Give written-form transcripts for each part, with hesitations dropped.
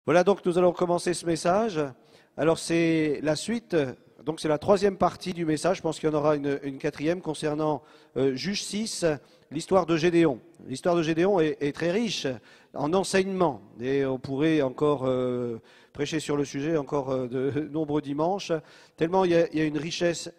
Voilà, donc nous allons commencer ce message. Alors c'est la suite, donc c'est la troisième partie du message. Je pense qu'il y en aura une quatrième concernant Juge 6, l'histoire de Gédéon. L'histoire de Gédéon est très riche en enseignements et on pourrait encore prêcher sur le sujet encore de nombreux dimanches, tellement il y a une richesse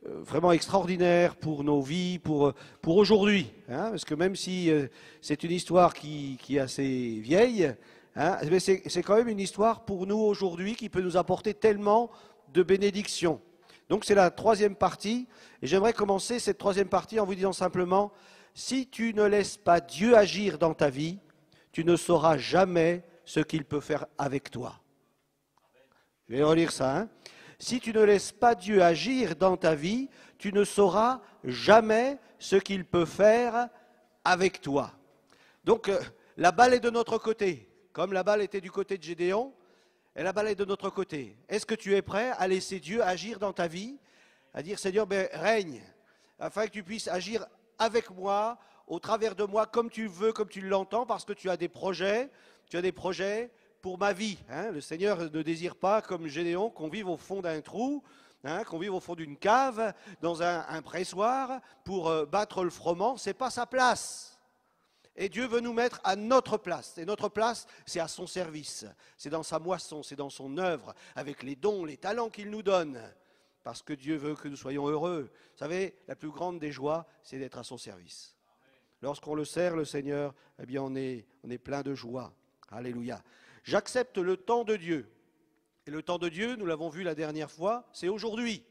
vraiment extraordinaire pour nos vies, pour aujourd'hui. Hein, parce que même si c'est une histoire qui est assez vieille, hein, mais c'est quand même une histoire pour nous aujourd'hui qui peut nous apporter tellement de bénédictions. Donc c'est la troisième partie, et j'aimerais commencer cette troisième partie en vous disant simplement, si tu ne laisses pas Dieu agir dans ta vie, tu ne sauras jamais ce qu'il peut faire avec toi. Je vais relire ça. Hein. Si tu ne laisses pas Dieu agir dans ta vie, tu ne sauras jamais ce qu'il peut faire avec toi. Donc la balle est de notre côté. Comme la balle était du côté de Gédéon, et la balle est de notre côté. Est-ce que tu es prêt à laisser Dieu agir dans ta vie? À dire, Seigneur, règne, afin que tu puisses agir avec moi, au travers de moi, comme tu veux, comme tu l'entends, parce que tu as des projets pour ma vie. Hein. Le Seigneur ne désire pas, comme Gédéon, qu'on vive au fond d'un trou, hein, qu'on vive au fond d'une cave, dans un pressoir, pour battre le froment. Ce n'est pas sa place. Et Dieu veut nous mettre à notre place. Et notre place, c'est à son service. C'est dans sa moisson, c'est dans son œuvre, avec les dons, les talents qu'il nous donne. Parce que Dieu veut que nous soyons heureux. Vous savez, la plus grande des joies, c'est d'être à son service. Lorsqu'on le sert, le Seigneur, eh bien, on est plein de joie. Alléluia. J'accepte le temps de Dieu. Et le temps de Dieu, nous l'avons vu la dernière fois, c'est aujourd'hui.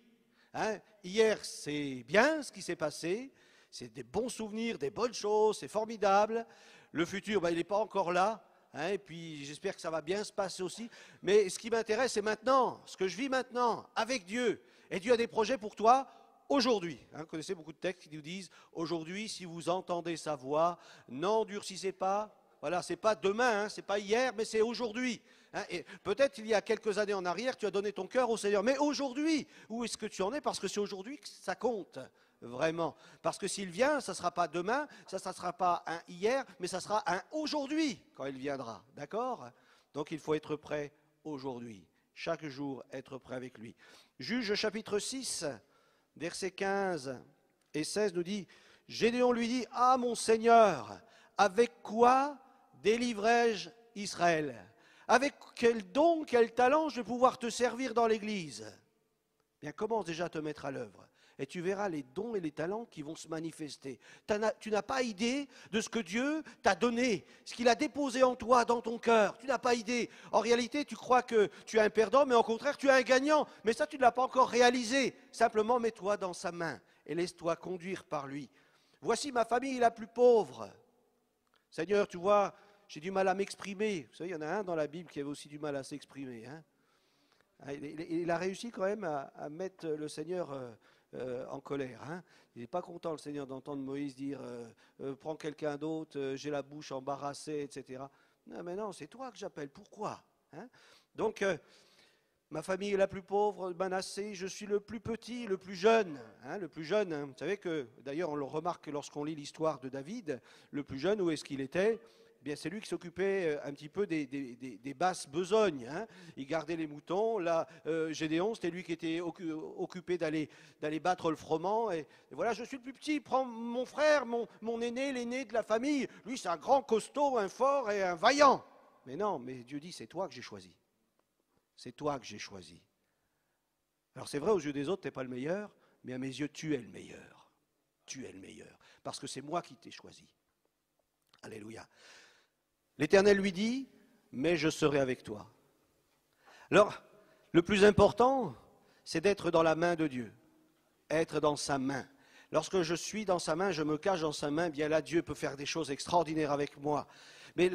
Hein? Hier, c'est bien ce qui s'est passé. C'est des bons souvenirs, des bonnes choses, c'est formidable. Le futur, il n'est pas encore là. Hein, et puis j'espère que ça va bien se passer aussi. Mais ce qui m'intéresse, c'est maintenant, ce que je vis maintenant, avec Dieu. Et Dieu a des projets pour toi aujourd'hui. Hein, vous connaissez beaucoup de textes qui nous disent, aujourd'hui, si vous entendez sa voix, n'endurcissez pas. Voilà, c'est pas demain, hein, c'est pas hier, mais c'est aujourd'hui. Hein, et peut-être il y a quelques années en arrière, tu as donné ton cœur au Seigneur. Mais aujourd'hui, où est-ce que tu en es? Parce que c'est aujourd'hui que ça compte. Vraiment. Parce que s'il vient, ça ne sera pas demain, ça ne sera pas un hier, mais ça sera un aujourd'hui quand il viendra. D'accord? Donc il faut être prêt aujourd'hui. Chaque jour, être prêt avec lui. Juge chapitre 6, versets 15 et 16 nous dit, Gédéon lui dit, ah mon Seigneur, avec quoi délivrai-je Israël? Avec quel don, quel talent je vais pouvoir te servir dans l'église? Bien, commence déjà à te mettre à l'œuvre. Et tu verras les dons et les talents qui vont se manifester. Tu n'as pas idée de ce que Dieu t'a donné, ce qu'il a déposé en toi, dans ton cœur. Tu n'as pas idée. En réalité, tu crois que tu es un perdant, mais au contraire, tu es un gagnant. Mais ça, tu ne l'as pas encore réalisé. Simplement, mets-toi dans sa main et laisse-toi conduire par lui. Voici ma famille la plus pauvre. Seigneur, tu vois, j'ai du mal à m'exprimer. Vous savez, il y en a un dans la Bible qui avait aussi du mal à s'exprimer. Hein. Il a réussi quand même à mettre le Seigneur en colère. Hein. Il n'est pas content, le Seigneur, d'entendre Moïse dire prends quelqu'un d'autre, j'ai la bouche embarrassée, etc. Non, mais non, c'est toi que j'appelle. Pourquoi? Hein. Donc, ma famille est la plus pauvre, Manassé, je suis le plus petit, le plus jeune. Hein, le plus jeune, hein. Vous savez que, d'ailleurs, on le remarque lorsqu'on lit l'histoire de David, le plus jeune, où est-ce qu'il était? Bien, c'est lui qui s'occupait un petit peu des basses besognes. Hein. Il gardait les moutons. Là, Gédéon, c'était lui qui était occupé d'aller battre le froment. Et voilà, je suis le plus petit, prends mon frère, mon aîné, l'aîné de la famille. Lui, c'est un grand costaud, un fort et un vaillant. Mais non, mais Dieu dit, c'est toi que j'ai choisi. C'est toi que j'ai choisi. Alors c'est vrai, aux yeux des autres, tu n'es pas le meilleur, mais à mes yeux, tu es le meilleur. Tu es le meilleur. Parce que c'est moi qui t'ai choisi. Alléluia. L'Éternel lui dit, mais je serai avec toi. Alors, le plus important, c'est d'être dans la main de Dieu, être dans sa main. Lorsque je suis dans sa main, je me cache dans sa main, bien là, Dieu peut faire des choses extraordinaires avec moi. Mais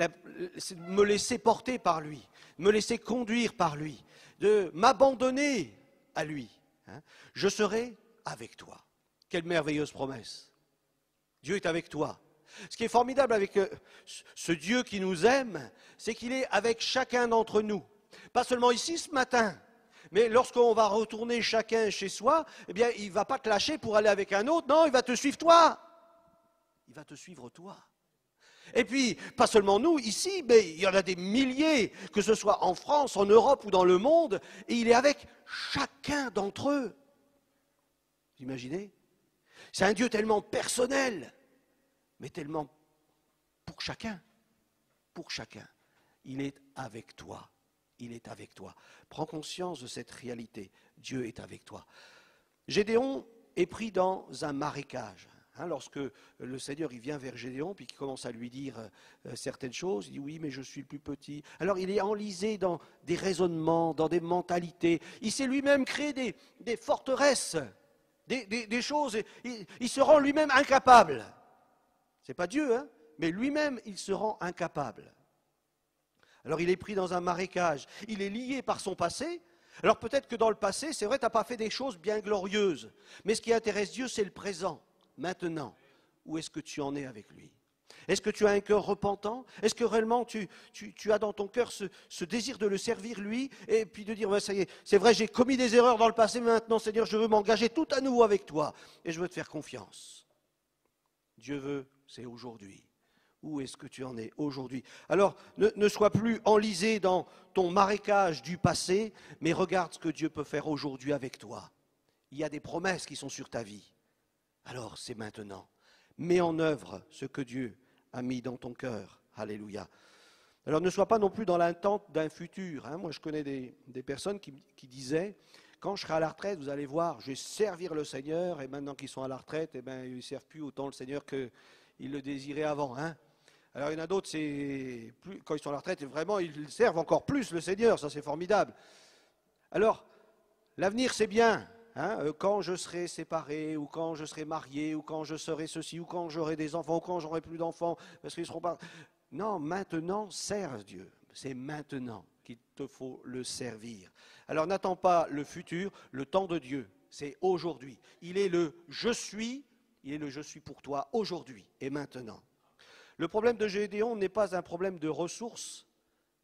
c'est de me laisser porter par lui, de me laisser conduire par lui, de m'abandonner à lui. Hein. Je serai avec toi. Quelle merveilleuse promesse. Dieu est avec toi. Ce qui est formidable avec ce Dieu qui nous aime, c'est qu'il est avec chacun d'entre nous. Pas seulement ici ce matin, mais lorsqu'on va retourner chacun chez soi, eh bien, il ne va pas te lâcher pour aller avec un autre. Non, il va te suivre toi. Il va te suivre toi. Et puis, pas seulement nous, ici, mais il y en a des milliers, que ce soit en France, en Europe ou dans le monde, et il est avec chacun d'entre eux. Vous imaginez? C'est un Dieu tellement personnel, mais tellement pour chacun. Pour chacun. Il est avec toi. Il est avec toi. Prends conscience de cette réalité. Dieu est avec toi. Gédéon est pris dans un marécage. Lorsque le Seigneur il vient vers Gédéon, puis qu'il commence à lui dire certaines choses, il dit oui, mais je suis le plus petit. Alors il est enlisé dans des raisonnements, dans des mentalités. Il s'est lui-même créé des forteresses, des choses. Il se rend lui-même incapable. Ce n'est pas Dieu, hein, mais lui-même il se rend incapable. Alors il est pris dans un marécage. Il est lié par son passé. Alors peut-être que dans le passé, c'est vrai, tu n'as pas fait des choses bien glorieuses. Mais ce qui intéresse Dieu, c'est le présent. Maintenant, où est-ce que tu en es avec lui? Est-ce que tu as un cœur repentant? Est-ce que réellement tu as dans ton cœur ce désir de le servir lui? Et puis de dire, ouais, ça y est, c'est vrai, j'ai commis des erreurs dans le passé, mais maintenant, Seigneur, je veux m'engager tout à nouveau avec toi. Et je veux te faire confiance. Dieu veut, c'est aujourd'hui. Où est-ce que tu en es aujourd'hui? Alors, ne sois plus enlisé dans ton marécage du passé, mais regarde ce que Dieu peut faire aujourd'hui avec toi. Il y a des promesses qui sont sur ta vie. Alors, c'est maintenant. Mets en œuvre ce que Dieu a mis dans ton cœur. Alléluia. Alors, ne sois pas non plus dans l'attente d'un futur. Moi, je connais des personnes qui disaient, quand je serai à la retraite, vous allez voir, je vais servir le Seigneur, et maintenant qu'ils sont à la retraite, eh ben, ils ne servent plus autant le Seigneur qu'ils le désiraient avant. Alors, il y en a d'autres, quand ils sont à la retraite, vraiment, ils servent encore plus le Seigneur. Ça, c'est formidable. Alors, l'avenir, c'est bien. Quand je serai séparé, ou quand je serai marié, ou quand je serai ceci, ou quand j'aurai des enfants, ou quand j'aurai plus d'enfants, parce qu'ils seront pas... Non, maintenant, sers Dieu. C'est maintenant qu'il te faut le servir. Alors n'attends pas le futur, le temps de Dieu, c'est aujourd'hui. Il est le « je suis », il est le « je suis pour toi » aujourd'hui et maintenant. Le problème de Gédéon n'est pas un problème de ressources,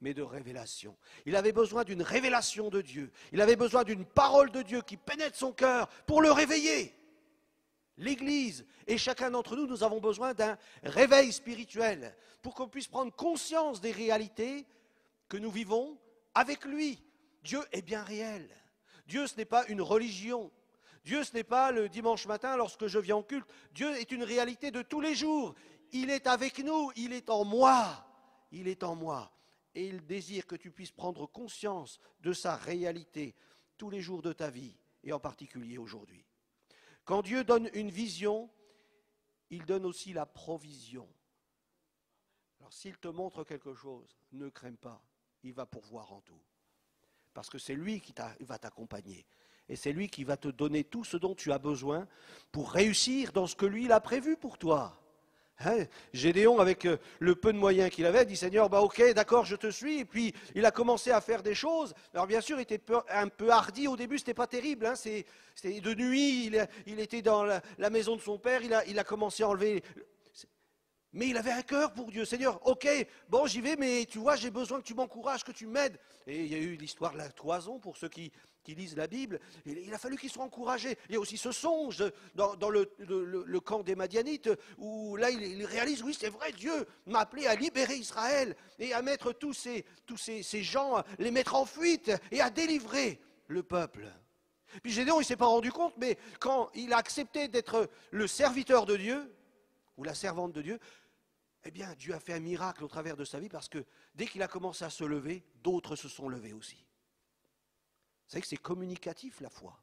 mais de révélation. Il avait besoin d'une révélation de Dieu. Il avait besoin d'une parole de Dieu qui pénètre son cœur pour le réveiller. L'Église et chacun d'entre nous, nous avons besoin d'un réveil spirituel pour qu'on puisse prendre conscience des réalités que nous vivons avec lui. Dieu est bien réel. Dieu, ce n'est pas une religion. Dieu, ce n'est pas le dimanche matin lorsque je viens en culte. Dieu est une réalité de tous les jours. Il est avec nous, il est en moi. Il est en moi. Et il désire que tu puisses prendre conscience de sa réalité tous les jours de ta vie, et en particulier aujourd'hui. Quand Dieu donne une vision, il donne aussi la provision. Alors s'il te montre quelque chose, ne crains pas, il va pourvoir en tout. Parce que c'est lui qui va t'accompagner. Et c'est lui qui va te donner tout ce dont tu as besoin pour réussir dans ce que lui il a prévu pour toi. Gédéon, avec le peu de moyens qu'il avait, dit Seigneur, ok, d'accord, je te suis. Et puis il a commencé à faire des choses. Alors bien sûr, il était un peu hardi au début, c'était pas terrible. C'était de nuit, il était dans la maison de son père, il a commencé à enlever. Mais il avait un cœur pour Dieu. Seigneur, ok, bon, j'y vais, mais tu vois, j'ai besoin que tu m'encourages, que tu m'aides. Et il y a eu l'histoire de la toison pour ceux qui lisent la Bible. Il a fallu qu'ils soient encouragés. Il y a aussi ce songe dans le camp des Madianites où là, il réalise, oui, c'est vrai, Dieu m'a appelé à libérer Israël et à mettre tous ces gens, les mettre en fuite et à délivrer le peuple. Puis Gédéon, il ne s'est pas rendu compte, mais quand il a accepté d'être le serviteur de Dieu, ou la servante de Dieu, eh bien, Dieu a fait un miracle au travers de sa vie parce que dès qu'il a commencé à se lever, d'autres se sont levés aussi. Vous savez que c'est communicatif la foi.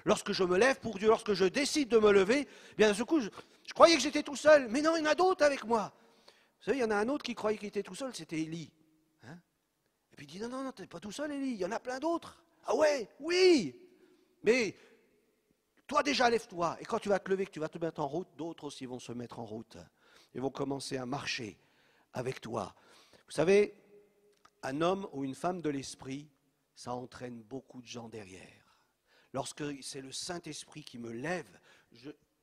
Lorsque je me lève pour Dieu, lorsque je décide de me lever, eh bien, de ce coup, je croyais que j'étais tout seul, mais non, il y en a d'autres avec moi. Vous savez, il y en a un autre qui croyait qu'il était tout seul, c'était Élie. Et puis il dit, non, tu n'es pas tout seul, Élie, il y en a plein d'autres. Ah ouais, oui, mais toi déjà, lève-toi. Et quand tu vas te lever, que tu vas te mettre en route, d'autres aussi vont se mettre en route. Ils vont commencer à marcher avec toi. Vous savez, un homme ou une femme de l'esprit, ça entraîne beaucoup de gens derrière. Lorsque c'est le Saint-Esprit qui me lève,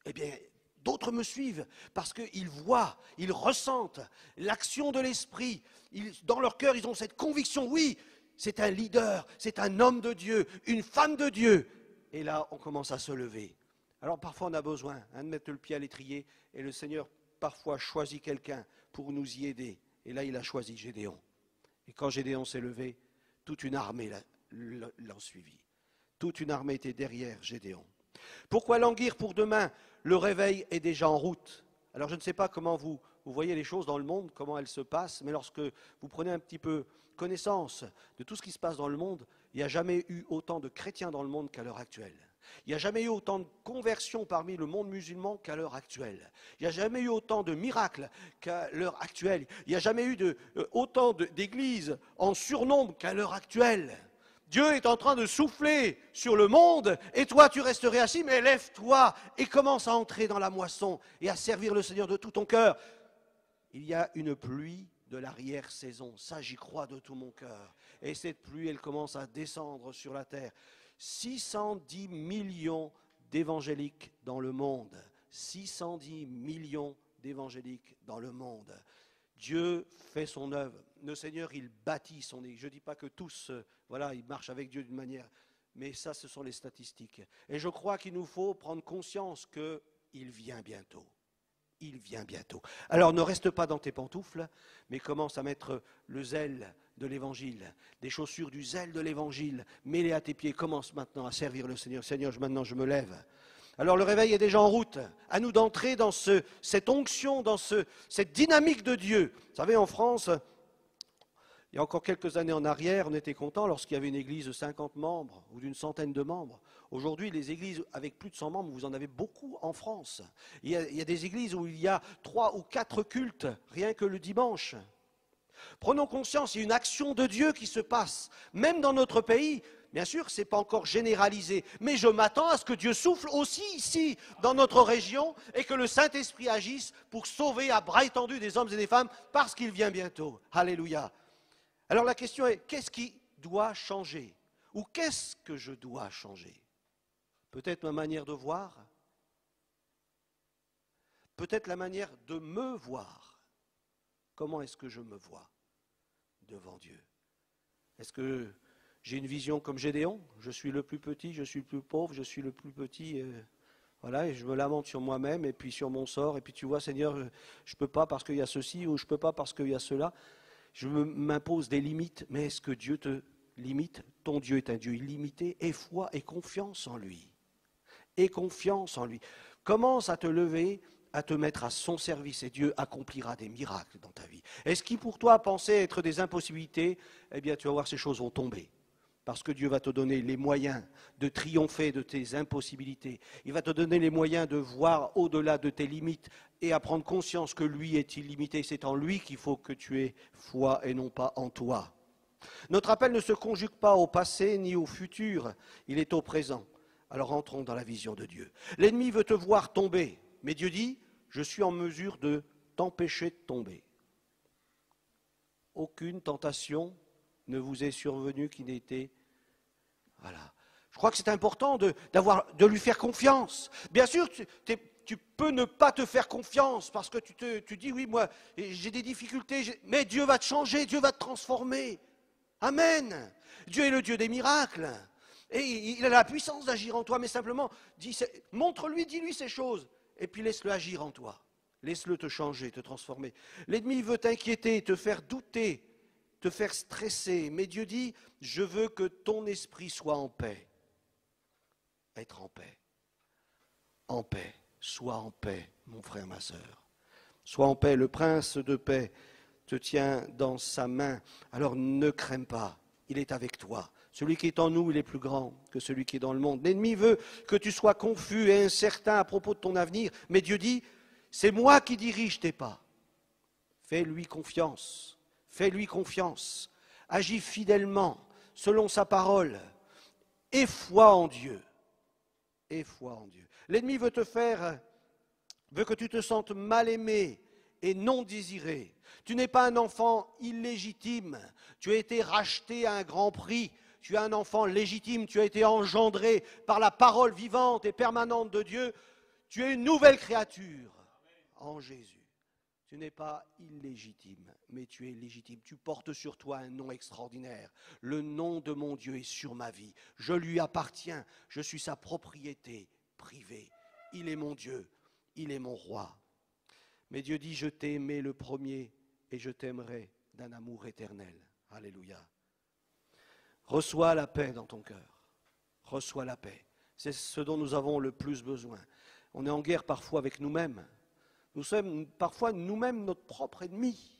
eh bien, d'autres me suivent parce qu'ils voient, ils ressentent l'action de l'Esprit. Dans leur cœur, ils ont cette conviction, oui, c'est un leader, c'est un homme de Dieu, une femme de Dieu. Et là, on commence à se lever. Alors parfois, on a besoin de mettre le pied à l'étrier et le Seigneur parfois choisi quelqu'un pour nous y aider. Et là, il a choisi Gédéon. Et quand Gédéon s'est levé, toute une armée l'en suivi. Toute une armée était derrière Gédéon. Pourquoi languir pour demain? Le réveil est déjà en route. Alors je ne sais pas comment vous voyez les choses dans le monde, comment elles se passent, mais lorsque vous prenez un petit peu connaissance de tout ce qui se passe dans le monde, il n'y a jamais eu autant de chrétiens dans le monde qu'à l'heure actuelle. Il n'y a jamais eu autant de conversions parmi le monde musulman qu'à l'heure actuelle. Il n'y a jamais eu autant de miracles qu'à l'heure actuelle. Il n'y a jamais eu autant d'églises en surnombre qu'à l'heure actuelle. Dieu est en train de souffler sur le monde et toi tu resterais assis, mais lève-toi et commence à entrer dans la moisson et à servir le Seigneur de tout ton cœur. Il y a une pluie de l'arrière-saison, ça j'y crois de tout mon cœur. Et cette pluie, elle commence à descendre sur la terre. 610 millions d'évangéliques dans le monde. 610 millions d'évangéliques dans le monde. Dieu fait son œuvre. Le Seigneur, il bâtit son Église. Je ne dis pas que tous, ils marchent avec Dieu d'une manière, mais ça, ce sont les statistiques. Et je crois qu'il nous faut prendre conscience qu'il vient bientôt. Il vient bientôt. Alors ne reste pas dans tes pantoufles, mais commence à mettre le zèle de l'Évangile, des chaussures du zèle de l'Évangile, mets-les à tes pieds, commence maintenant à servir le Seigneur. Seigneur, maintenant je me lève. Alors le réveil est déjà en route. À nous d'entrer dans cette onction, dans cette dynamique de Dieu. Vous savez, en France, il y a encore quelques années en arrière, on était content lorsqu'il y avait une église de 50 membres ou d'une centaine de membres. Aujourd'hui, les églises avec plus de 100 membres, vous en avez beaucoup en France. Il y a des églises où il y a 3 ou 4 cultes, rien que le dimanche. Prenons conscience, il y a une action de Dieu qui se passe, même dans notre pays. Bien sûr, ce n'est pas encore généralisé, mais je m'attends à ce que Dieu souffle aussi ici, dans notre région, et que le Saint-Esprit agisse pour sauver à bras étendus des hommes et des femmes, parce qu'il vient bientôt. Alléluia. Alors la question est, qu'est-ce qui doit changer? Ou qu'est-ce que je dois changer? Peut-être ma manière de voir? Peut-être la manière de me voir? Comment est-ce que je me vois devant Dieu? Est-ce que j'ai une vision comme Gédéon? Je suis le plus petit, je suis le plus pauvre, je suis le plus petit, et je me lamente sur moi-même et puis sur mon sort. Et puis tu vois, Seigneur, je ne peux pas parce qu'il y a ceci ou je ne peux pas parce qu'il y a cela. Je m'impose des limites, mais est-ce que Dieu te limite? Ton Dieu est un Dieu illimité. Aie foi et confiance en lui. Aie confiance en lui. Commence à te lever, à te mettre à son service et Dieu accomplira des miracles dans ta vie. Et ce qui pour toi pensait être des impossibilités, eh bien tu vas voir, ces choses vont tomber. Parce que Dieu va te donner les moyens de triompher de tes impossibilités. Il va te donner les moyens de voir au-delà de tes limites et à prendre conscience que lui est illimité. C'est en lui qu'il faut que tu aies foi et non pas en toi. Notre appel ne se conjugue pas au passé ni au futur, il est au présent. Alors entrons dans la vision de Dieu. L'ennemi veut te voir tomber, mais Dieu dit, je suis en mesure de t'empêcher de tomber. Aucune tentation ne vous est survenue qui n'ait été... Voilà. Je crois que c'est important de lui faire confiance. Bien sûr, tu peux ne pas te faire confiance parce que tu dis, oui, moi, j'ai des difficultés, mais Dieu va te changer, Dieu va te transformer. Amen. Dieu est le Dieu des miracles. Et il a la puissance d'agir en toi, mais simplement, montre-lui, dis-lui ces choses, et puis laisse-le agir en toi. Laisse-le te changer, te transformer. L'ennemi veut t'inquiéter, te faire douter, te faire stresser. Mais Dieu dit, je veux que ton esprit soit en paix. Être en paix. En paix. Sois en paix, mon frère, ma sœur. Sois en paix. Le prince de paix te tient dans sa main. Alors ne crains pas. Il est avec toi. Celui qui est en nous, il est plus grand que celui qui est dans le monde. L'ennemi veut que tu sois confus et incertain à propos de ton avenir. Mais Dieu dit, c'est moi qui dirige tes pas. Fais-lui confiance. Fais-lui confiance. Agis fidèlement, selon sa parole. Aie foi en Dieu. Aie foi en Dieu. L'ennemi veut que tu te sentes mal aimé et non désiré. Tu n'es pas un enfant illégitime. Tu as été racheté à un grand prix. Tu es un enfant légitime. Tu as été engendré par la parole vivante et permanente de Dieu. Tu es une nouvelle créature en Jésus. Tu n'es pas illégitime, mais tu es légitime. Tu portes sur toi un nom extraordinaire. Le nom de mon Dieu est sur ma vie. Je lui appartiens. Je suis sa propriété privée. Il est mon Dieu. Il est mon roi. Mais Dieu dit, je t'ai aimé le premier et je t'aimerai d'un amour éternel. Alléluia. Reçois la paix dans ton cœur. Reçois la paix. C'est ce dont nous avons le plus besoin. On est en guerre parfois avec nous-mêmes. Nous sommes parfois nous-mêmes notre propre ennemi.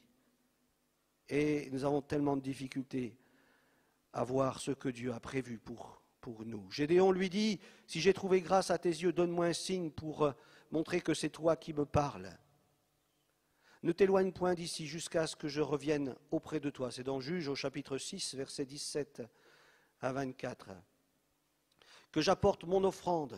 Et nous avons tellement de difficultés à voir ce que Dieu a prévu pour nous. Gédéon lui dit, si j'ai trouvé grâce à tes yeux, donne-moi un signe pour montrer que c'est toi qui me parles. Ne t'éloigne point d'ici jusqu'à ce que je revienne auprès de toi. C'est dans Juges au chapitre 6, versets 17 à 24. Que j'apporte mon offrande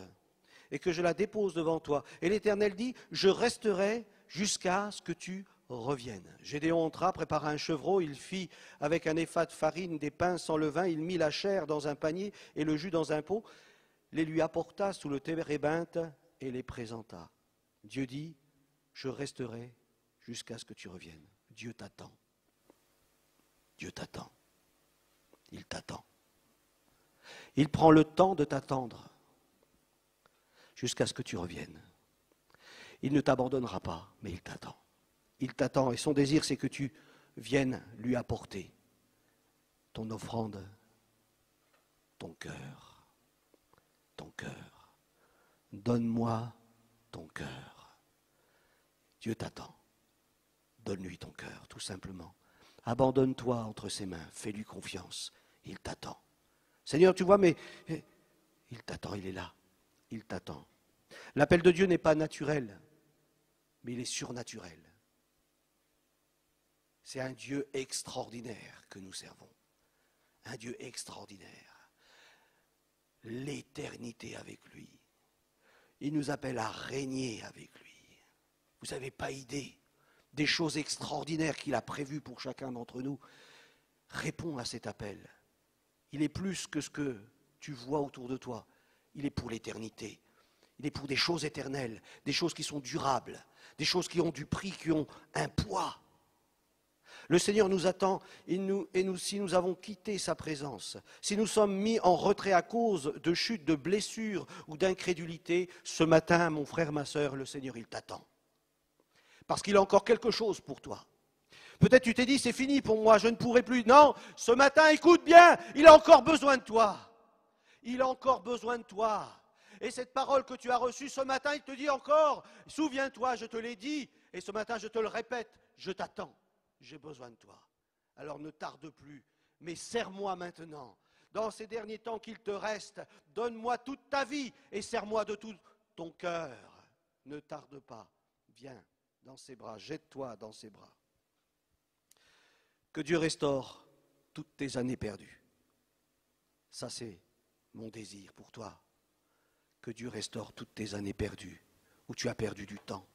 et que je la dépose devant toi. Et l'Éternel dit, je resterai jusqu'à ce que tu reviennes. Gédéon entra, prépara un chevreau, il fit avec un épha de farine des pains sans levain, il mit la chair dans un panier et le jus dans un pot, les lui apporta sous le térébinthe et les présenta. Dieu dit, je resterai jusqu'à ce que tu reviennes. Dieu t'attend. Dieu t'attend. Il t'attend. Il prend le temps de t'attendre jusqu'à ce que tu reviennes. Il ne t'abandonnera pas, mais il t'attend. Il t'attend et son désir, c'est que tu viennes lui apporter ton offrande, ton cœur, ton cœur. Donne-moi ton cœur. Dieu t'attend. Donne-lui ton cœur, tout simplement. Abandonne-toi entre ses mains, fais-lui confiance. Il t'attend. Seigneur, tu vois, mais il t'attend, il est là. Il t'attend. L'appel de Dieu n'est pas naturel, mais il est surnaturel. C'est un Dieu extraordinaire que nous servons. Un Dieu extraordinaire. L'éternité avec lui. Il nous appelle à régner avec lui. Vous n'avez pas idée des choses extraordinaires qu'il a prévues pour chacun d'entre nous. Réponds à cet appel. Il est plus que ce que tu vois autour de toi. Il est pour l'éternité. Il est pour des choses éternelles, des choses qui sont durables, des choses qui ont du prix, qui ont un poids. Le Seigneur nous attend si nous avons quitté sa présence, si nous sommes mis en retrait à cause de chutes, de blessures ou d'incrédulité, ce matin, mon frère, ma sœur, le Seigneur, il t'attend. Parce qu'il a encore quelque chose pour toi. Peut-être tu t'es dit, c'est fini pour moi, je ne pourrai plus. Non, ce matin, écoute bien, il a encore besoin de toi. Il a encore besoin de toi. Et cette parole que tu as reçue ce matin, il te dit encore, souviens-toi, je te l'ai dit, et ce matin, je te le répète, je t'attends. J'ai besoin de toi. Alors ne tarde plus, mais serre-moi maintenant. Dans ces derniers temps qu'il te reste, donne-moi toute ta vie et serre-moi de tout ton cœur. Ne tarde pas, viens dans ses bras, jette-toi dans ses bras. Que Dieu restaure toutes tes années perdues. Ça, c'est mon désir pour toi. Que Dieu restaure toutes tes années perdues, où tu as perdu du temps,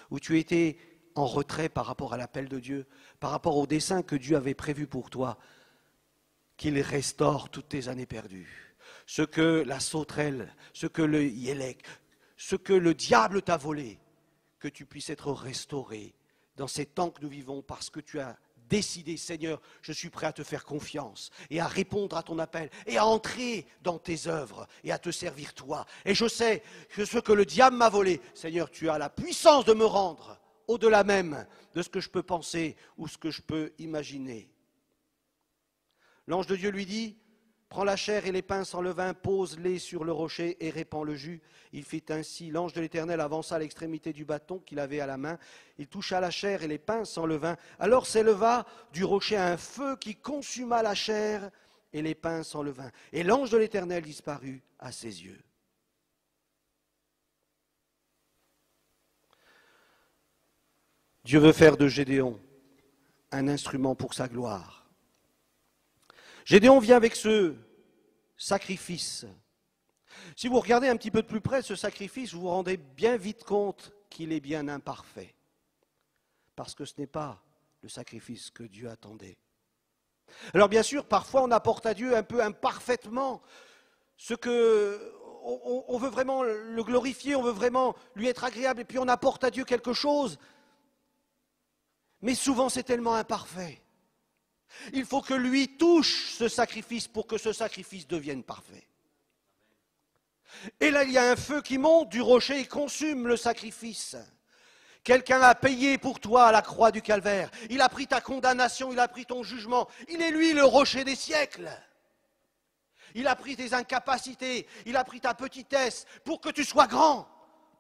où tu étais en retrait par rapport à l'appel de Dieu, par rapport au dessein que Dieu avait prévu pour toi, qu'il restaure toutes tes années perdues. Ce que la sauterelle, ce que le yélek, ce que le diable t'a volé, que tu puisses être restauré dans ces temps que nous vivons parce que tu as décidé, Seigneur, je suis prêt à te faire confiance et à répondre à ton appel et à entrer dans tes œuvres et à te servir toi. Et je sais que ce que le diable m'a volé, Seigneur, tu as la puissance de me rendre au-delà même de ce que je peux penser ou ce que je peux imaginer. L'ange de Dieu lui dit, prends la chair et les pains sans levain, pose-les sur le rocher et répands le jus. Il fit ainsi. L'ange de l'Éternel avança à l'extrémité du bâton qu'il avait à la main. Il toucha la chair et les pains sans levain. Alors s'éleva du rocher un feu qui consuma la chair et les pains sans levain. Et l'ange de l'Éternel disparut à ses yeux. Dieu veut faire de Gédéon un instrument pour sa gloire. Gédéon vient avec ce sacrifice. Si vous regardez un petit peu de plus près ce sacrifice, vous vous rendez bien vite compte qu'il est bien imparfait. Parce que ce n'est pas le sacrifice que Dieu attendait. Alors bien sûr, parfois on apporte à Dieu un peu imparfaitement ce que... On veut vraiment le glorifier, on veut vraiment lui être agréable, et puis on apporte à Dieu quelque chose. Mais souvent c'est tellement imparfait. Il faut que lui touche ce sacrifice pour que ce sacrifice devienne parfait. Et là, il y a un feu qui monte du rocher et consume le sacrifice. Quelqu'un a payé pour toi à la croix du calvaire. Il a pris ta condamnation, il a pris ton jugement. Il est lui le rocher des siècles. Il a pris tes incapacités, il a pris ta petitesse pour que tu sois grand,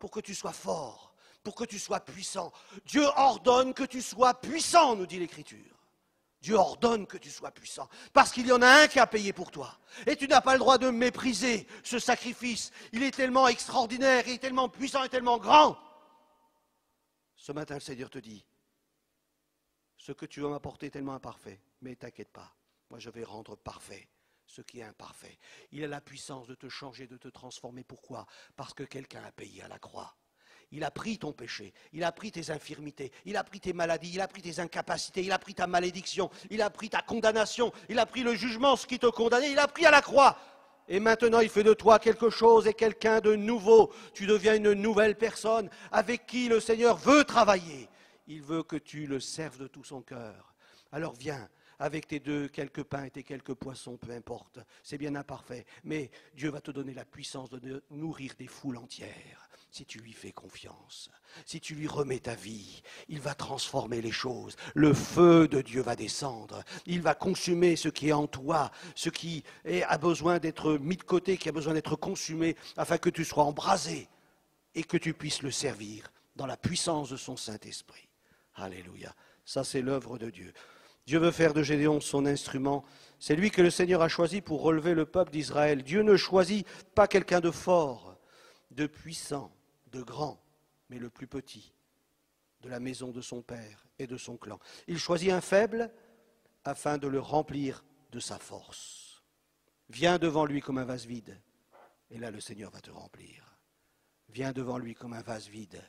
pour que tu sois fort, pour que tu sois puissant. Dieu ordonne que tu sois puissant, nous dit l'Écriture. Dieu ordonne que tu sois puissant, parce qu'il y en a un qui a payé pour toi. Et tu n'as pas le droit de mépriser ce sacrifice. Il est tellement extraordinaire, il est tellement puissant et tellement grand. Ce matin, le Seigneur te dit, ce que tu vas m'apporter est tellement imparfait, mais t'inquiète pas, moi je vais rendre parfait ce qui est imparfait. Il a la puissance de te changer, de te transformer. Pourquoi? Parce que quelqu'un a payé à la croix. Il a pris ton péché, il a pris tes infirmités, il a pris tes maladies, il a pris tes incapacités, il a pris ta malédiction, il a pris ta condamnation, il a pris le jugement, ce qui te condamnait, il a pris à la croix. Et maintenant, il fait de toi quelque chose et quelqu'un de nouveau. Tu deviens une nouvelle personne avec qui le Seigneur veut travailler. Il veut que tu le serves de tout son cœur. Alors viens, avec tes quelques pains et tes quelques poissons, peu importe. C'est bien imparfait, mais Dieu va te donner la puissance de nourrir des foules entières. Si tu lui fais confiance, si tu lui remets ta vie, il va transformer les choses. Le feu de Dieu va descendre. Il va consumer ce qui est en toi, ce qui a besoin d'être mis de côté, qui a besoin d'être consumé, afin que tu sois embrasé et que tu puisses le servir dans la puissance de son Saint-Esprit. Alléluia. Ça, c'est l'œuvre de Dieu. Dieu veut faire de Gédéon son instrument. C'est lui que le Seigneur a choisi pour relever le peuple d'Israël. Dieu ne choisit pas quelqu'un de fort, de puissant, de grand, mais le plus petit de la maison de son père et de son clan. Il choisit un faible afin de le remplir de sa force. Viens devant lui comme un vase vide, et là le Seigneur va te remplir. Viens devant lui comme un vase vide.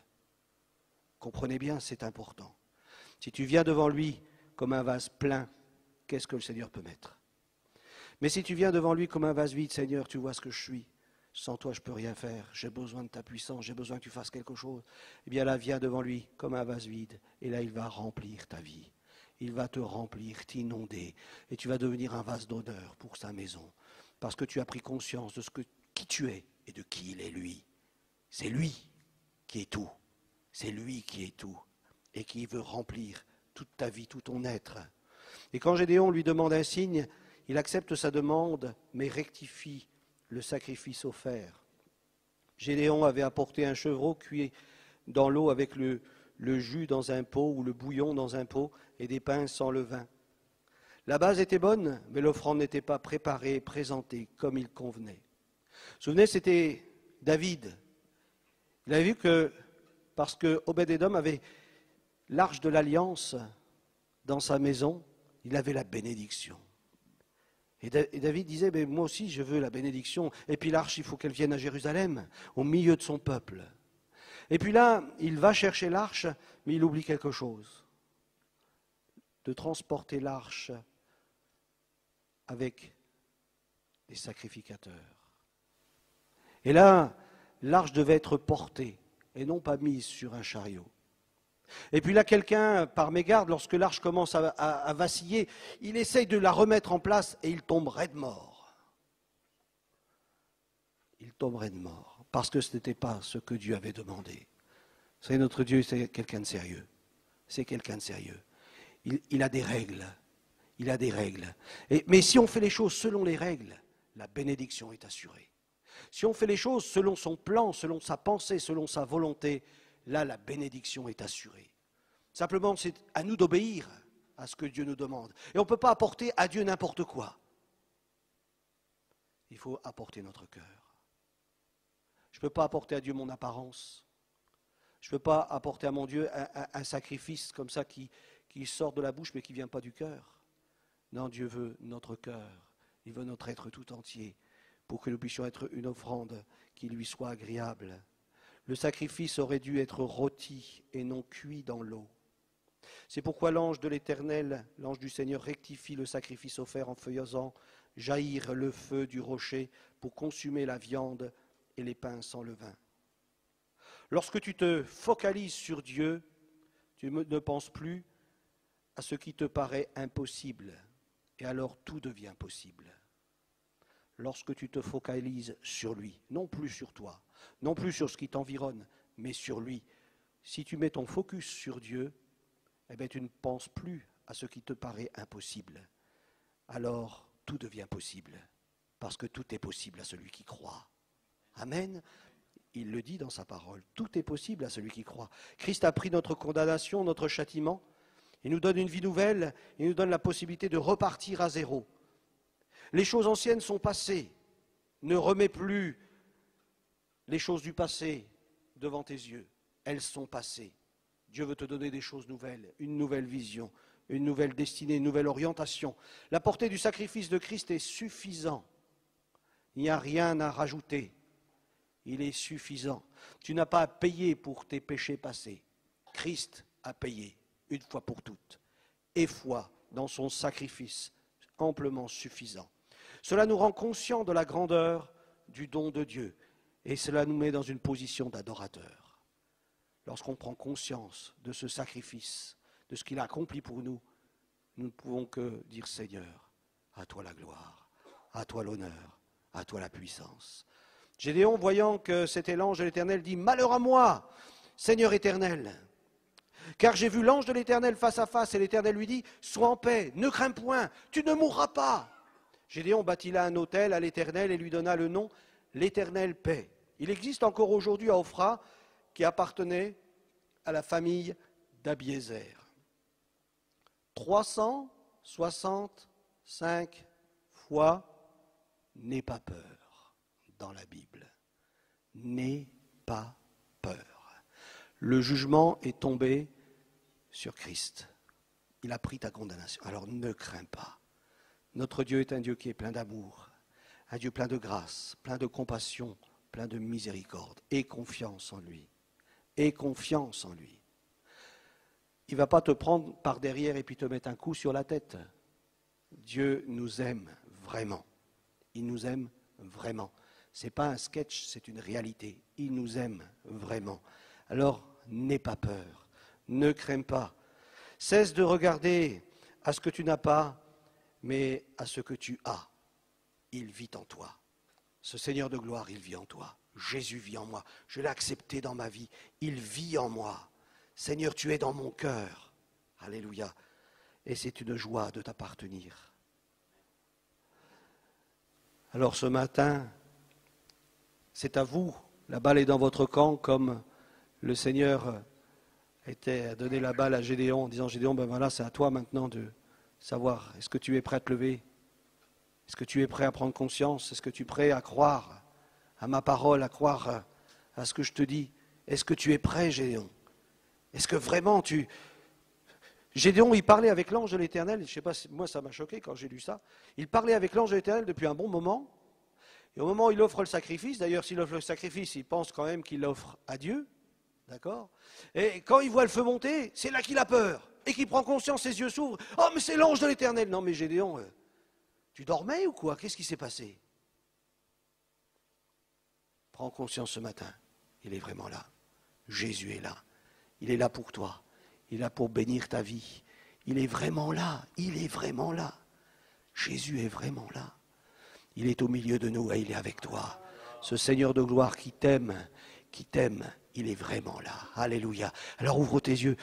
Comprenez bien, c'est important. Si tu viens devant lui comme un vase plein, qu'est-ce que le Seigneur peut mettre? Mais si tu viens devant lui comme un vase vide, Seigneur, tu vois ce que je suis. Sans toi, je ne peux rien faire. J'ai besoin de ta puissance, j'ai besoin que tu fasses quelque chose. Eh bien là, viens devant lui comme un vase vide. Et là, il va remplir ta vie. Il va te remplir, t'inonder. Et tu vas devenir un vase d'honneur pour sa maison. Parce que tu as pris conscience de qui tu es et de qui il est, lui. C'est lui qui est tout. C'est lui qui est tout. Et qui veut remplir toute ta vie, tout ton être. Et quand Gédéon lui demande un signe, il accepte sa demande, mais rectifie le sacrifice offert. Gédéon avait apporté un chevreau cuit dans l'eau avec le jus dans un pot ou le bouillon dans un pot et des pains sans levain. La base était bonne, mais l'offrande n'était pas préparée et présentée comme il convenait. Vous vous souvenez, c'était David. Il avait vu que, parce que Obed-Édom avait l'arche de l'alliance dans sa maison, il avait la bénédiction. Et David disait, mais moi aussi je veux la bénédiction. Et puis l'arche, il faut qu'elle vienne à Jérusalem, au milieu de son peuple. Et puis là, il va chercher l'arche, mais il oublie quelque chose. De transporter l'arche avec des sacrificateurs. Et là, l'arche devait être portée et non pas mise sur un chariot. Et puis là, quelqu'un, par mégarde, lorsque l'arche commence à vaciller, il essaye de la remettre en place et il tombe raide mort. Il tombe raide mort, parce que ce n'était pas ce que Dieu avait demandé. Vous savez, notre Dieu, c'est quelqu'un de sérieux. C'est quelqu'un de sérieux. Il a des règles. Il a des règles. Mais si on fait les choses selon les règles, la bénédiction est assurée. Si on fait les choses selon son plan, selon sa pensée, selon sa volonté, là, la bénédiction est assurée. Simplement, c'est à nous d'obéir à ce que Dieu nous demande. Et on ne peut pas apporter à Dieu n'importe quoi. Il faut apporter notre cœur. Je ne peux pas apporter à Dieu mon apparence. Je ne peux pas apporter à mon Dieu un sacrifice comme ça qui sort de la bouche mais qui ne vient pas du cœur. Non, Dieu veut notre cœur. Il veut notre être tout entier pour que nous puissions être une offrande qui lui soit agréable. Le sacrifice aurait dû être rôti et non cuit dans l'eau. C'est pourquoi l'ange de l'Éternel, l'ange du Seigneur, rectifie le sacrifice offert en faisant jaillir le feu du rocher pour consumer la viande et les pains sans levain. Lorsque tu te focalises sur Dieu, tu ne penses plus à ce qui te paraît impossible, et alors tout devient possible. Lorsque tu te focalises sur lui, non plus sur toi, non plus sur ce qui t'environne, mais sur lui, Si tu mets ton focus sur Dieu, eh bien, tu ne penses plus à ce qui te paraît impossible. Alors, tout devient possible, parce que tout est possible à celui qui croit. Amen. Il le dit dans sa parole, tout est possible à celui qui croit. Christ a pris notre condamnation, notre châtiment. Il nous donne une vie nouvelle, il nous donne la possibilité de repartir à zéro. Les choses anciennes sont passées. Ne remets plus les choses du passé devant tes yeux. Elles sont passées. Dieu veut te donner des choses nouvelles, une nouvelle vision, une nouvelle destinée, une nouvelle orientation. La portée du sacrifice de Christ est suffisant. Il n'y a rien à rajouter. Il est suffisant. Tu n'as pas à payer pour tes péchés passés. Christ a payé une fois pour toutes. Et foi dans son sacrifice amplement suffisant. Cela nous rend conscients de la grandeur du don de Dieu. Et cela nous met dans une position d'adorateur. Lorsqu'on prend conscience de ce sacrifice, de ce qu'il a accompli pour nous, nous ne pouvons que dire Seigneur, à toi la gloire, à toi l'honneur, à toi la puissance. Gédéon, voyant que c'était l'ange de l'Éternel, dit « Malheur à moi, Seigneur éternel, car j'ai vu l'ange de l'Éternel face à face, et l'Éternel lui dit « Sois en paix, ne crains point, tu ne mourras pas. » Gédéon bâtit là un autel à l'Éternel et lui donna le nom « L'Éternel paix ». Il existe encore aujourd'hui à Ophra, qui appartenait à la famille d'Abiézer. 365 fois « N'aie pas peur » dans la Bible. N'aie pas peur. Le jugement est tombé sur Christ. Il a pris ta condamnation. Alors ne crains pas. Notre Dieu est un Dieu qui est plein d'amour, un Dieu plein de grâce, plein de compassion, plein de miséricorde. Aie confiance en lui. Aie confiance en lui. Il ne va pas te prendre par derrière et puis te mettre un coup sur la tête. Dieu nous aime vraiment. Il nous aime vraiment. Ce n'est pas un sketch, c'est une réalité. Il nous aime vraiment. Alors, n'aie pas peur. Ne crains pas. Cesse de regarder à ce que tu n'as pas, mais à ce que tu as. Il vit en toi. Ce Seigneur de gloire, il vit en toi. Jésus vit en moi. Je l'ai accepté dans ma vie. Il vit en moi. Seigneur, tu es dans mon cœur. Alléluia. Et c'est une joie de t'appartenir. Alors ce matin, c'est à vous. La balle est dans votre camp, comme le Seigneur a donné la balle à Gédéon, en disant Gédéon, ben voilà, c'est à toi maintenant de savoir, est-ce que tu es prêt à te lever? Est-ce que tu es prêt à prendre conscience? Est-ce que tu es prêt à croire à ma parole, à croire à ce que je te dis? Est-ce que tu es prêt, Gédéon? Est-ce que vraiment tu... Gédéon, il parlait avec l'ange de l'Éternel, je ne sais pas, moi ça m'a choqué quand j'ai lu ça, il parlait avec l'ange de l'Éternel depuis un bon moment, et au moment où il offre le sacrifice, d'ailleurs s'il offre le sacrifice, il pense quand même qu'il l'offre à Dieu, d'accord? Et quand il voit le feu monter, c'est là qu'il a peur, et qu'il prend conscience, ses yeux s'ouvrent, oh mais c'est l'ange de l'Éternel! Non mais Gédéon, tu dormais ou quoi? Qu'est-ce qui s'est passé? Prends conscience ce matin, il est vraiment là, Jésus est là, il est là pour toi. Il est là pour bénir ta vie. Il est vraiment là. Il est vraiment là. Jésus est vraiment là. Il est au milieu de nous et il est avec toi. Ce Seigneur de gloire qui t'aime, il est vraiment là. Alléluia. Alors ouvre tes yeux.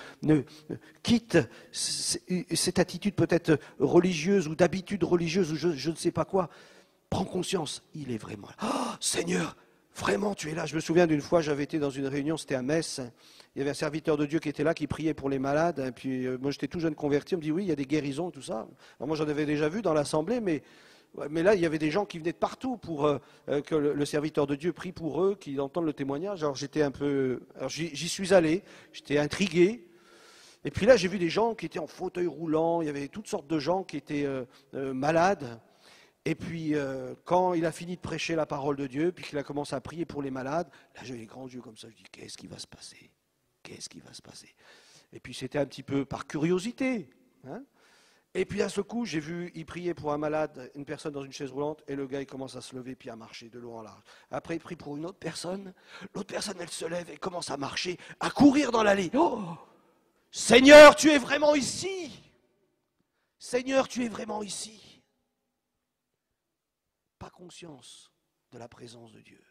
Quitte cette attitude peut-être religieuse ou d'habitude religieuse ou je ne sais pas quoi. Prends conscience, il est vraiment là. Oh, Seigneur, vraiment tu es là. Je me souviens d'une fois, j'avais été dans une réunion, c'était à Metz. Il y avait un serviteur de Dieu qui était là, qui priait pour les malades. Et puis moi, j'étais tout jeune converti. On me dit, oui, il y a des guérisons, tout ça. Alors, moi, j'en avais déjà vu dans l'assemblée, mais là, il y avait des gens qui venaient de partout pour que le serviteur de Dieu prie pour eux, qu'ils entendent le témoignage. Alors, j'étais un peu... Alors, j'y suis allé, j'étais intrigué. Et puis là, j'ai vu des gens qui étaient en fauteuil roulant. Il y avait toutes sortes de gens qui étaient malades. Et puis, quand il a fini de prêcher la parole de Dieu, puis qu'il a commencé à prier pour les malades, là, j'ai les grands yeux comme ça. Je dis, qu'est-ce qui va se passer? Qu'est-ce qui va se passer? Et puis c'était un petit peu par curiosité. Hein, et puis à ce coup, j'ai vu, il priait pour un malade, une personne dans une chaise roulante, et le gars, il commence à se lever, puis à marcher de long en large. Après, il prie pour une autre personne. L'autre personne, elle se lève et commence à marcher, à courir dans l'allée. Oh! Seigneur, tu es vraiment ici! Seigneur, tu es vraiment ici! Pas conscience de la présence de Dieu.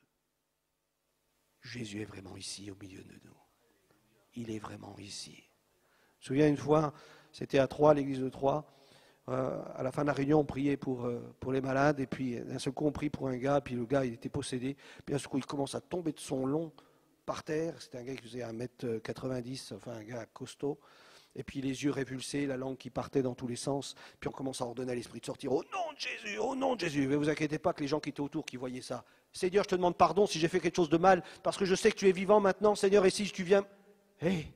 Jésus est vraiment ici, au milieu de nous. il est vraiment ici. Je me souviens une fois, c'était à Troyes, l'église de Troyes. À la fin de la réunion, on priait pour les malades, et puis d'un seul coup, on prie pour un gars, puis le gars, il était possédé. Puis d'un seul coup, il commence à tomber de son long par terre. C'était un gars qui faisait 1m90, enfin un gars costaud. Et puis les yeux révulsés, la langue qui partait dans tous les sens. Puis on commence à ordonner à l'esprit de sortir. Au nom de Jésus, au nom de Jésus. Mais vous inquiétez pas que les gens qui étaient autour, qui voyaient ça. Seigneur, je te demande pardon si j'ai fait quelque chose de mal, parce que je sais que tu es vivant maintenant, Seigneur, et si tu viens... Hey.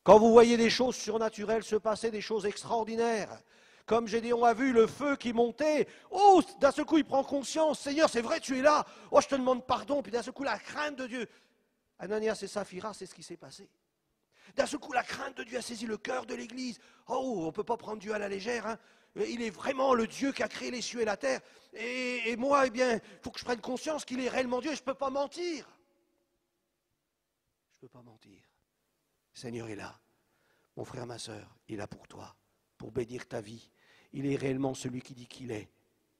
Quand vous voyez des choses surnaturelles se passer, des choses extraordinaires, comme Gédéon a vu le feu qui montait, oh, d'un seul coup il prend conscience, Seigneur, c'est vrai, tu es là, oh, je te demande pardon, puis d'un seul coup la crainte de Dieu. Ananias et Saphira, c'est ce qui s'est passé. D'un seul coup, la crainte de Dieu a saisi le cœur de l'Église. Oh, on ne peut pas prendre Dieu à la légère, hein. Il est vraiment le Dieu qui a créé les cieux et la terre. Et moi, eh bien, il faut que je prenne conscience qu'il est réellement Dieu et je ne peux pas mentir. Je ne peux pas mentir. Le Seigneur est là. Mon frère, ma sœur, il est là pour toi, pour bénir ta vie. Il est réellement celui qui dit qu'il est.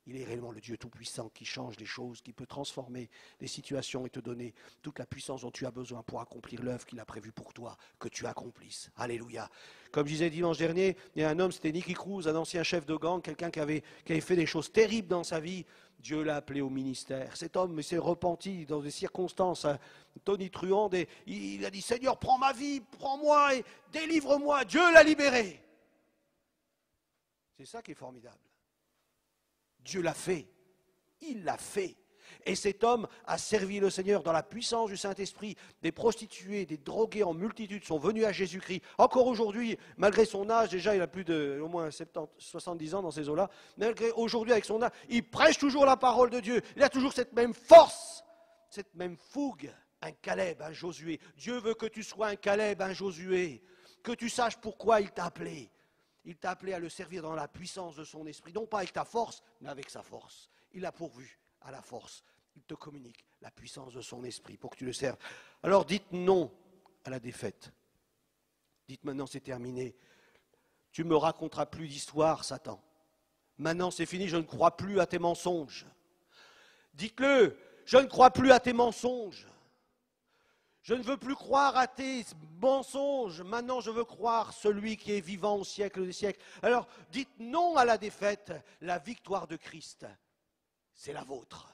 Il est réellement le Dieu Tout-Puissant qui change les choses, qui peut transformer les situations et te donner toute la puissance dont tu as besoin pour accomplir l'œuvre qu'il a prévue pour toi, que tu accomplisses. Alléluia. Comme je disais dimanche dernier, il y a un homme, c'était Nicky Cruz, un ancien chef de gang, quelqu'un qui avait fait des choses terribles dans sa vie. Dieu l'a appelé au ministère. Cet homme s'est repenti dans des circonstances tonitruantes et il a dit, Seigneur, prends ma vie, prends-moi et délivre-moi. Dieu l'a libéré. C'est ça qui est formidable. Dieu l'a fait, il l'a fait. Et cet homme a servi le Seigneur dans la puissance du Saint-Esprit. Des prostituées, des drogués en multitude sont venus à Jésus-Christ. Encore aujourd'hui, malgré son âge, déjà il a plus de au moins 70 ans dans ces eaux-là, malgré aujourd'hui avec son âge, il prêche toujours la parole de Dieu. Il a toujours cette même force, cette même fougue. Un Caleb, un Josué. Dieu veut que tu sois un Caleb, un Josué. Que tu saches pourquoi il t'a appelé. Il t'a appelé à le servir dans la puissance de son esprit, non pas avec ta force, mais avec sa force. Il a pourvu à la force. Il te communique la puissance de son esprit pour que tu le serves. Alors dites non à la défaite. Dites maintenant c'est terminé. Tu ne me raconteras plus d'histoire, Satan. Maintenant c'est fini, je ne crois plus à tes mensonges. Dites-le, je ne crois plus à tes mensonges. Je ne veux plus croire à tes mensonges. Maintenant, je veux croire celui qui est vivant au siècle des siècles. Alors, dites non à la défaite. La victoire de Christ, c'est la vôtre.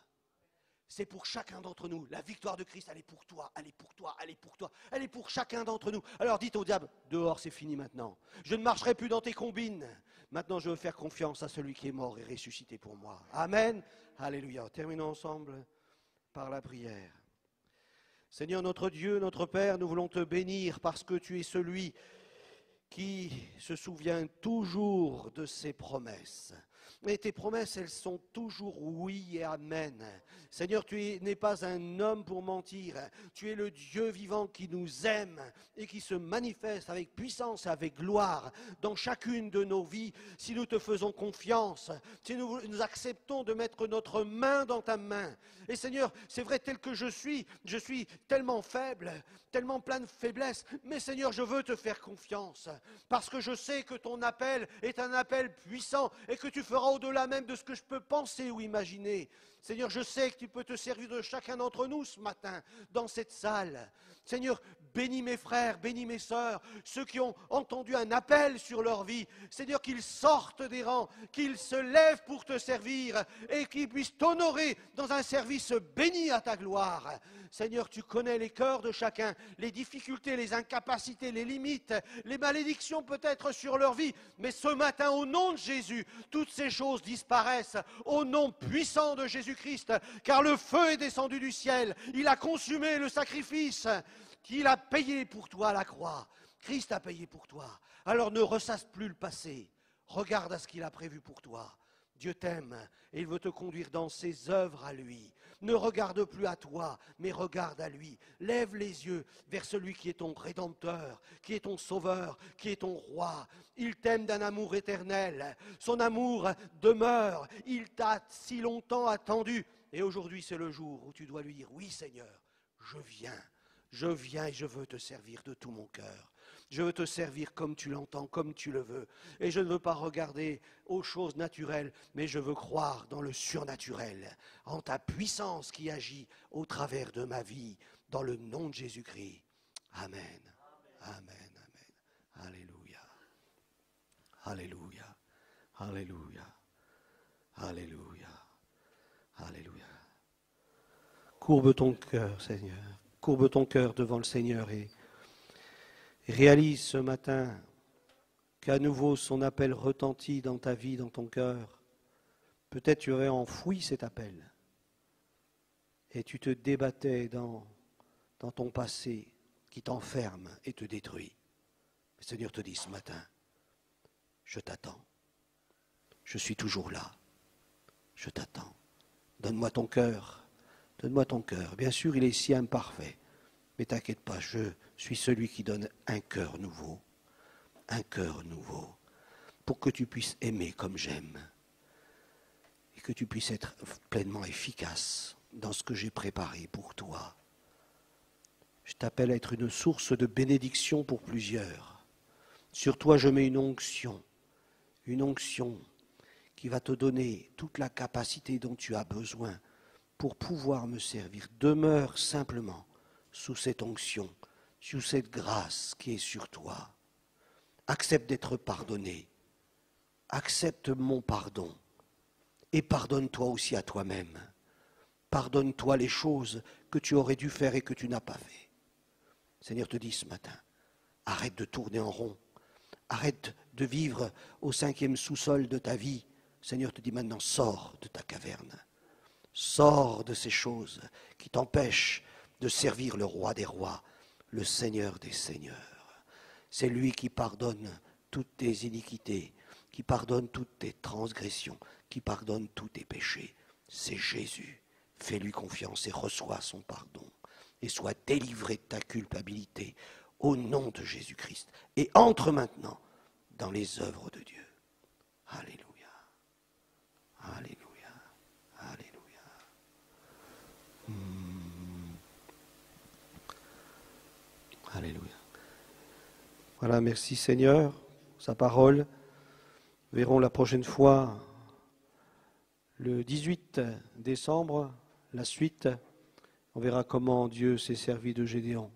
C'est pour chacun d'entre nous. La victoire de Christ, elle est pour toi, elle est pour toi, elle est pour toi. Elle est pour chacun d'entre nous. Alors dites au diable, dehors, c'est fini maintenant. Je ne marcherai plus dans tes combines. Maintenant, je veux faire confiance à celui qui est mort et ressuscité pour moi. Amen. Alléluia. Terminons ensemble par la prière. Seigneur notre Dieu, notre Père, nous voulons te bénir parce que tu es celui qui se souvient toujours de ses promesses. Et tes promesses, elles sont toujours oui et amen. Seigneur, tu n'es pas un homme pour mentir. Tu es le Dieu vivant qui nous aime et qui se manifeste avec puissance et avec gloire dans chacune de nos vies. Si nous te faisons confiance, si nous acceptons de mettre notre main dans ta main. Et Seigneur, c'est vrai, tel que je suis tellement faible, tellement plein de faiblesse. Mais Seigneur, je veux te faire confiance parce que je sais que ton appel est un appel puissant et que tu feras au-delà même de ce que je peux penser ou imaginer. Seigneur, je sais que tu peux te servir de chacun d'entre nous ce matin, dans cette salle. Seigneur, bénis mes frères, bénis mes sœurs, ceux qui ont entendu un appel sur leur vie. Seigneur, qu'ils sortent des rangs, qu'ils se lèvent pour te servir et qu'ils puissent t'honorer dans un service béni à ta gloire. Seigneur, tu connais les cœurs de chacun, les difficultés, les incapacités, les limites, les malédictions peut-être sur leur vie. Mais ce matin, au nom de Jésus, toutes ces choses disparaissent au nom puissant de Jésus-Christ, car le feu est descendu du ciel. Il a consumé le sacrifice qu'il a payé pour toi à la croix. Christ a payé pour toi. Alors ne ressasse plus le passé. Regarde à ce qu'il a prévu pour toi. Dieu t'aime et il veut te conduire dans ses œuvres à lui. Ne regarde plus à toi, mais regarde à lui. Lève les yeux vers celui qui est ton Rédempteur, qui est ton Sauveur, qui est ton Roi. Il t'aime d'un amour éternel. Son amour demeure. Il t'a si longtemps attendu. Et aujourd'hui, c'est le jour où tu dois lui dire, oui Seigneur, je viens et je veux te servir de tout mon cœur. Je veux te servir comme tu l'entends, comme tu le veux. Et je ne veux pas regarder aux choses naturelles, mais je veux croire dans le surnaturel, en ta puissance qui agit au travers de ma vie, dans le nom de Jésus-Christ. Amen. Amen. Amen. Alléluia. Alléluia. Alléluia. Alléluia. Alléluia. Courbe ton cœur, Seigneur. Courbe ton cœur devant le Seigneur et réalise ce matin qu'à nouveau son appel retentit dans ta vie, dans ton cœur. Peut-être tu aurais enfoui cet appel et tu te débattais dans ton passé qui t'enferme et te détruit. Le Seigneur te dit ce matin, je t'attends. Je suis toujours là. Je t'attends. Donne-moi ton cœur. Donne-moi ton cœur. Bien sûr, il est si imparfait. Mais t'inquiète pas, je suis celui qui donne un cœur nouveau. Un cœur nouveau. Pour que tu puisses aimer comme j'aime. Et que tu puisses être pleinement efficace dans ce que j'ai préparé pour toi. Je t'appelle à être une source de bénédiction pour plusieurs. Sur toi, je mets une onction qui va te donner toute la capacité dont tu as besoin pour pouvoir me servir. Demeure simplement sous cette onction, sous cette grâce qui est sur toi. Accepte d'être pardonné. Accepte mon pardon. Et pardonne-toi aussi à toi-même. Pardonne-toi les choses que tu aurais dû faire et que tu n'as pas fait. Le Seigneur te dit ce matin, arrête de tourner en rond. Arrête de vivre au 5e sous-sol de ta vie. Le Seigneur te dit maintenant, sors de ta caverne. Sors de ces choses qui t'empêchent de servir le roi des rois, le Seigneur des seigneurs. C'est lui qui pardonne toutes tes iniquités, qui pardonne toutes tes transgressions, qui pardonne tous tes péchés. C'est Jésus. Fais-lui confiance et reçois son pardon. Et sois délivré de ta culpabilité au nom de Jésus-Christ. Et entre maintenant dans les œuvres de Dieu. Alléluia. Alléluia. Alléluia. Alléluia. Voilà, merci Seigneur, sa parole. Nous verrons la prochaine fois, le 18 décembre, la suite. On verra comment Dieu s'est servi de Gédéon.